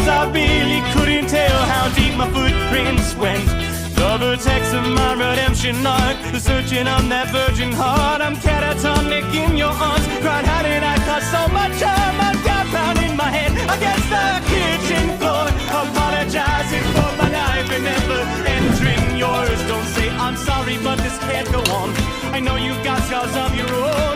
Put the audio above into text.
'cause I really couldn't tell how deep my footprints went. The vertex of my redemption arc, searching on that virgin heart. I'm catatonic in your arms, cried how did I cause so much harm? I've got pounding my head against the kitchen floor, apologizing for my life and never entering yours. Don't say I'm sorry, but this can't go on. I know you've got scars of your own.